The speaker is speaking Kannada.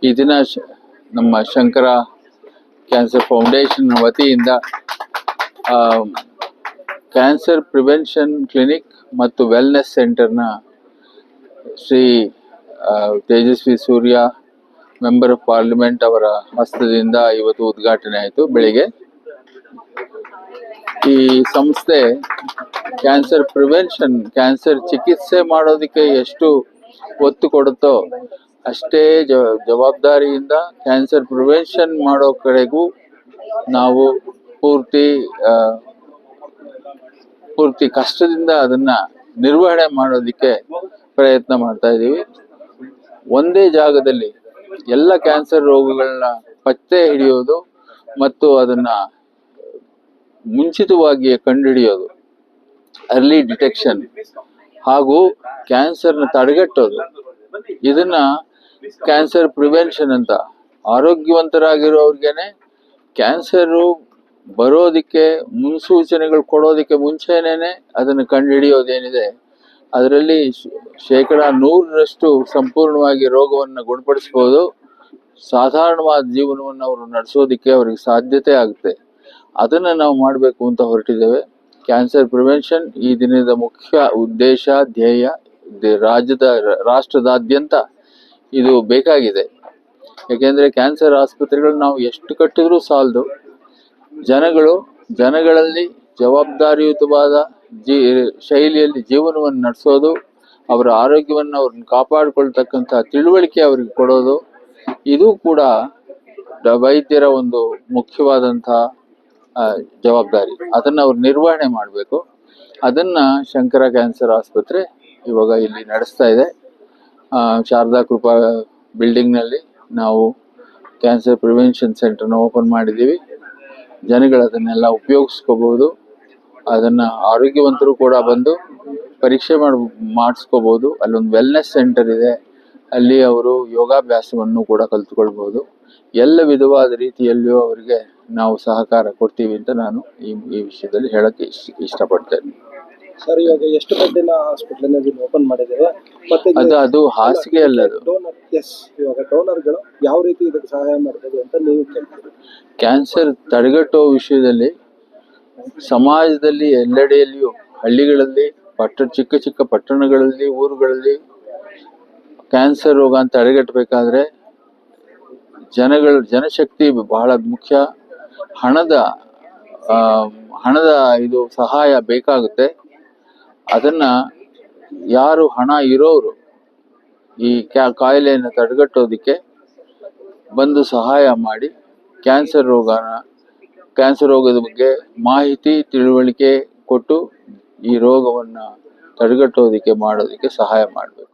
ಈ ದಿನ ನಮ್ಮ ಶಂಕರ ಕ್ಯಾನ್ಸರ್ ಫೌಂಡೇಶನ್ ವತಿಯಿಂದ ಕ್ಯಾನ್ಸರ್ ಪ್ರಿವೆನ್ಷನ್ ಕ್ಲಿನಿಕ್ ಮತ್ತು ವೆಲ್ನೆಸ್ ಸೆಂಟರ್ನ Shri Tejasvi Surya member of parliament ಅವರ ಹಸ್ತದಿಂದ ಇವತ್ತು ಉದ್ಘಾಟನೆ ಆಯಿತು ಬೆಳಿಗ್ಗೆ. ಈ ಸಂಸ್ಥೆ ಕ್ಯಾನ್ಸರ್ ಪ್ರಿವೆನ್ಷನ್, ಕ್ಯಾನ್ಸರ್ ಚಿಕಿತ್ಸೆ ಮಾಡೋದಕ್ಕೆ ಎಷ್ಟು ಒತ್ತು ಕೊಡುತ್ತೋ ಅಷ್ಟೇ ಜವಾಬ್ದಾರಿಯಿಂದ ಕ್ಯಾನ್ಸರ್ ಪ್ರಿವೆನ್ಷನ್ ಮಾಡೋ ಕಡೆಗೂ ನಾವು ಪೂರ್ತಿ ಕಷ್ಟದಿಂದ ಅದನ್ನ ನಿರ್ವಹಣೆ ಮಾಡೋದಕ್ಕೆ ಪ್ರಯತ್ನ ಮಾಡ್ತಾ ಇದ್ದೀವಿ. ಒಂದೇ ಜಾಗದಲ್ಲಿ ಎಲ್ಲ ಕ್ಯಾನ್ಸರ್ ರೋಗಗಳನ್ನ ಪತ್ತೆ ಹಿಡಿಯೋದು ಮತ್ತು ಅದನ್ನ ಮುಂಚಿತವಾಗಿ ಕಂಡುಹಿಡಿಯೋದು, ಅರ್ಲಿ ಡಿಟೆಕ್ಷನ್, ಹಾಗೂ ಕ್ಯಾನ್ಸರ್ನ ತಡೆಗಟ್ಟೋದು, ಇದನ್ನ ಕ್ಯಾನ್ಸರ್ ಪ್ರಿವೆನ್ಷನ್ ಅಂತ. ಆರೋಗ್ಯವಂತರಾಗಿರೋರ್ಗೆನೆ ಕ್ಯಾನ್ಸರು ಬರೋದಕ್ಕೆ ಮುನ್ಸೂಚನೆಗಳು ಕೊಡೋದಕ್ಕೆ ಮುಂಚೆನೇ ಅದನ್ನು ಕಂಡುಹಿಡಿಯೋದೇನಿದೆ, ಅದರಲ್ಲಿ 100% ಸಂಪೂರ್ಣವಾಗಿ ರೋಗವನ್ನು ಗುಣಪಡಿಸ್ಬೋದು. ಸಾಧಾರಣವಾದ ಜೀವನವನ್ನು ಅವರು ನಡೆಸೋದಕ್ಕೆ ಅವ್ರಿಗೆ ಸಾಧ್ಯತೆ ಆಗುತ್ತೆ. ಅದನ್ನು ನಾವು ಮಾಡಬೇಕು ಅಂತ ಹೊರಟಿದ್ದೇವೆ. ಕ್ಯಾನ್ಸರ್ ಪ್ರಿವೆನ್ಷನ್ ಈ ದಿನದ ಮುಖ್ಯ ಉದ್ದೇಶ, ಧ್ಯೇಯ. ರಾಷ್ಟ್ರದಾದ್ಯಂತ ಇದು ಬೇಕಾಗಿದೆ. ಯಾಕೆಂದ್ರೆ ಕ್ಯಾನ್ಸರ್ ಆಸ್ಪತ್ರೆಗಳು ನಾವು ಎಷ್ಟು ಕಟ್ಟಿದ್ರೂ ಸಾಲದು. ಜನಗಳಲ್ಲಿ ಜವಾಬ್ದಾರಿಯುತವಾದ ಶೈಲಿಯಲ್ಲಿ ಜೀವನವನ್ನು ನಡೆಸೋದು, ಅವರ ಆರೋಗ್ಯವನ್ನು ಅವ್ರನ್ನ ಕಾಪಾಡಿಕೊಳ್ತಕ್ಕಂಥ ತಿಳುವಳಿಕೆ ಅವ್ರಿಗೆ ಕೊಡೋದು, ಇದು ಕೂಡ ವೈದ್ಯರ ಒಂದು ಮುಖ್ಯವಾದಂತಹ ಜವಾಬ್ದಾರಿ. ಅದನ್ನ ಅವ್ರು ನಿರ್ವಹಣೆ ಮಾಡಬೇಕು. ಅದನ್ನ ಶಂಕರ ಕ್ಯಾನ್ಸರ್ ಆಸ್ಪತ್ರೆ ಇವಾಗ ಇಲ್ಲಿ ನಡೆಸ್ತಾ ಇದೆ. ಶಾರದಾ ಕೃಪಾ ಬಿಲ್ಡಿಂಗ್ನಲ್ಲಿ ನಾವು ಕ್ಯಾನ್ಸರ್ ಪ್ರಿವೆನ್ಷನ್ ಸೆಂಟರ್ನ ಓಪನ್ ಮಾಡಿದ್ದೀವಿ. ಜನಗಳು ಅದನ್ನೆಲ್ಲ ಉಪಯೋಗಿಸ್ಕೋಬಹುದು. ಅದನ್ನ ಆರೋಗ್ಯವಂತರು ಕೂಡ ಬಂದು ಪರೀಕ್ಷೆ ಮಾಡಿಸ್ಕೋಬಹುದು. ಅಲ್ಲೊಂದು ವೆಲ್ನೆಸ್ ಸೆಂಟರ್ ಇದೆ, ಅಲ್ಲಿ ಅವರು ಯೋಗಾಭ್ಯಾಸವನ್ನು ಕೂಡ ಕಲ್ತ್ಕೊಳ್ಬಹುದು. ಎಲ್ಲ ವಿಧವಾದ ರೀತಿಯಲ್ಲಿಯೂ ಅವರಿಗೆ ನಾವು ಸಹಕಾರ ಕೊಡ್ತೀವಿ ಅಂತ ನಾನು ಈ ವಿಷಯದಲ್ಲಿ ಹೇಳಕ್ಕೆ ಇಷ್ಟಪಡ್ತೇನೆ. ಸರ್, ಇವಾಗ ಎಷ್ಟು ಬೆಡ್ಡಿನ ಹಾಸ್ಪಿಟಲ್ ಓಪನ್ ಮಾಡಿದ್ದೇವೆ, ಮತ್ತೆ ಅದು ಹಾಸಿಗೆ ಅಲ್ಲ, ಅದು ಇವಾಗ ಡೋನರ್ಗಳು ಯಾವ ರೀತಿ ಇದಕ್ಕೆ ಸಹಾಯ ಮಾಡ್ಬೋದು ಅಂತ ನೀವು ಕೇಳ್ತೀರಿ? ಕ್ಯಾನ್ಸರ್ ತಡೆಗಟ್ಟುವ ವಿಷಯದಲ್ಲಿ ಸಮಾಜದಲ್ಲಿ ಎಲ್ಲೆಡೆಯಲ್ಲಿಯೂ, ಹಳ್ಳಿಗಳಲ್ಲಿ, ಚಿಕ್ಕ ಪಟ್ಟಣಗಳಲ್ಲಿ, ಊರುಗಳಲ್ಲಿ ಕ್ಯಾನ್ಸರ್ ರೋಗ ತಡೆಗಟ್ಟಬೇಕಾದ್ರೆ ಜನಶಕ್ತಿ ಬಹಳ ಮುಖ್ಯ. ಹಣದ ಇದು ಸಹಾಯ ಬೇಕಾಗುತ್ತೆ. ಅದನ್ನ ಯಾರು ಹಣ ಇರೋರು ಈ ಕಾಯಿಲೆಯನ್ನು ತಡೆಗಟ್ಟೋದಿಕ್ಕೆ ಬಂದು ಸಹಾಯ ಮಾಡಿ ಕ್ಯಾನ್ಸರ್ ರೋಗದ ಬಗ್ಗೆ ಮಾಹಿತಿ, ತಿಳುವಳಿಕೆ ಕೊಟ್ಟು ಈ ರೋಗವನ್ನು ತಡೆಗಟ್ಟೋದಿಕ್ಕೆ ಮಾಡೋದಕ್ಕೆ ಸಹಾಯ ಮಾಡಬೇಕು.